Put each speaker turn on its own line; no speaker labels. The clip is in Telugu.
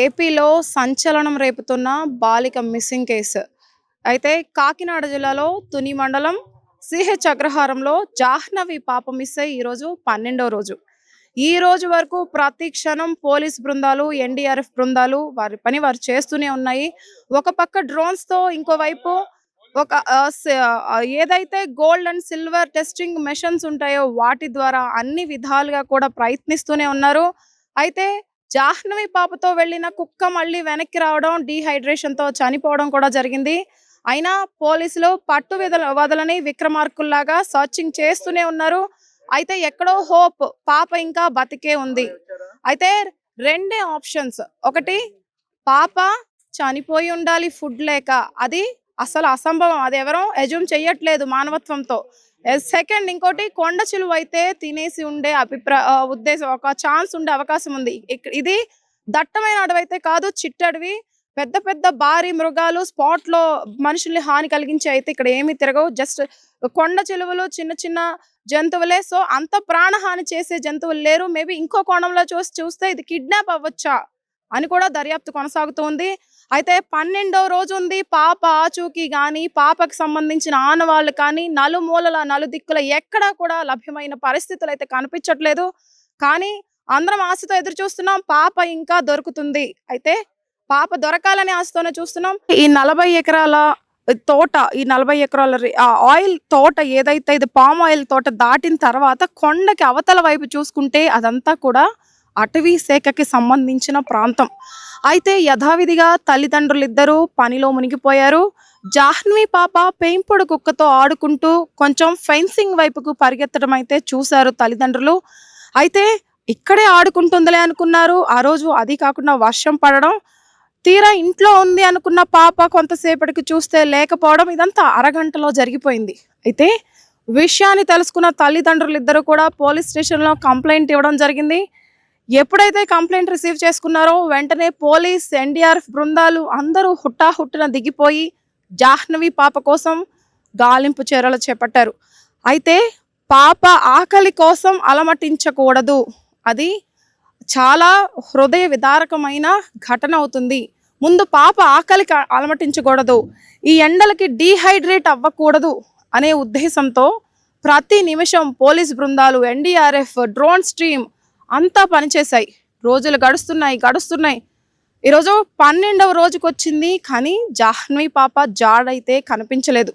ఏపీలో సంచలనం రేపుతున్న బాలిక మిస్సింగ్ కేసు. అయితే కాకినాడ జిల్లాలో తుని మండలం సిహెచ్ అగ్రహారంలో జాహ్నవి పాప మిస్ అయ్యి ఈరోజు 12వ రోజు. ఈ రోజు వరకు ప్రతి క్షణం పోలీస్ బృందాలు, ఎన్డీఆర్ఎఫ్ బృందాలు వారి పని వారు చేస్తూనే ఉన్నాయి. ఒక పక్క డ్రోన్స్తో, ఇంకోవైపు ఒక ఏదైతే gold and silver testing machines ఉంటాయో వాటి ద్వారా అన్ని విధాలుగా కూడా ప్రయత్నిస్తూనే ఉన్నారు. అయితే జాహ్నవి పాపతో వెళ్ళిన కుక్క మళ్ళీ వెనక్కి రావడం, డీహైడ్రేషన్‌తో చనిపోవడం కూడా జరిగింది. అయినా పోలీసులు పట్టు వదలని విక్రమార్కుల్లాగా సర్చింగ్ చేస్తూనే ఉన్నారు. అయితే ఎక్కడో హోప్, పాప ఇంకా బతికే ఉంది. అయితే రెండే ఆప్షన్స్. ఒకటి, పాప చనిపోయి ఉండాలి ఫుడ్ లేక. అది అసలు అసంభవం. అది ఎవరో అజ్యూమ్ చెయ్యట్లేదు మానవత్వంతో. సెకండ్, ఇంకోటి కొండ చిలువ అయితే తినేసి ఉండే ఉద్దేశం, ఒక ఛాన్స్ ఉండే అవకాశం ఉంది. ఇది దట్టమైన అడవైతే కాదు, చిట్టడవి. పెద్ద పెద్ద భారీ మృగాలు స్పాట్లో మనుషుల్ని హాని కలిగించి అయితే ఇక్కడ ఏమీ తిరగవు. జస్ట్ కొండ చిలువలు, చిన్న చిన్న జంతువులే. సో అంత ప్రాణహాని చేసే జంతువులు లేరు. మేబీ ఇంకో కోణంలో చూస్తే ఇది కిడ్నాప్ అవ్వచ్చా అని కూడా దర్యాప్తు కొనసాగుతుంది. అయితే 12వ రోజు ఉంది. పాప ఆచూకీ కానీ, పాపకు సంబంధించిన ఆనవాళ్ళు కానీ నలుమూలల నలుదిక్కుల ఎక్కడా కూడా లభ్యమైన పరిస్థితులు అయితే కనిపించట్లేదు. కానీ అందరం ఆశతో ఎదురు చూస్తున్నాం, పాప ఇంకా దొరుకుతుంది. అయితే పాప దొరకాలని ఆశతోనే చూస్తున్నాం. ఈ 40 ఎకరాల తోట, ఈ 40 ఎకరాల ఆయిల్ తోట ఏదైతే, ఇది పామ్ ఆయిల్ తోట దాటిన తర్వాత కొండకి అవతల వైపు చూసుకుంటే అదంతా కూడా అటవీ శాఖకి సంబంధించిన ప్రాంతం. అయితే యథావిధిగా తల్లిదండ్రులిద్దరూ పనిలో మునిగిపోయారు. జాహ్నవి పాప పెంపుడు కుక్కతో ఆడుకుంటూ కొంచెం ఫెన్సింగ్ వైపుకు పరిగెత్తడం అయితే చూశారు తల్లిదండ్రులు. అయితే ఇక్కడే ఆడుకుంటుందిలే అనుకున్నారు. ఆ రోజు అది కాకుండా వర్షం పడడం, తీరా ఇంట్లో ఉంది అనుకున్న పాప కొంతసేపటికి చూస్తే లేకపోవడం, ఇదంతా అరగంటలో జరిగిపోయింది. అయితే విషయాన్ని తెలుసుకున్న తల్లిదండ్రులిద్దరూ కూడా పోలీస్ స్టేషన్లో కంప్లైంట్ ఇవ్వడం జరిగింది. ఎప్పుడైతే కంప్లైంట్ రిసీవ్ చేసుకున్నారో వెంటనే పోలీస్, ఎన్డీఆర్ఎఫ్ బృందాలు అందరూ హుట్టాహుట్టున దిగిపోయి జాహ్నవి పాప కోసం గాలింపు చర్యలు చేపట్టారు. అయితే పాప ఆకలి కోసం అలమటించకూడదు. అది చాలా హృదయ విదారకమైన ఘటన అవుతుంది. ముందు పాప ఆకలికి అలమటించకూడదు, ఈ ఎండలకి డీహైడ్రేట్ అవ్వకూడదు అనే ఉద్దేశంతో ప్రతి నిమిషం పోలీస్ బృందాలు, ఎన్డీఆర్ఎఫ్, డ్రోన్ స్ట్రీమ్ అంతా పనిచేశాయి. రోజులు గడుస్తున్నాయి. ఈరోజు 12వ రోజుకి వచ్చింది. కానీ జాహ్నవి పాప జాడైతే కనిపించలేదు.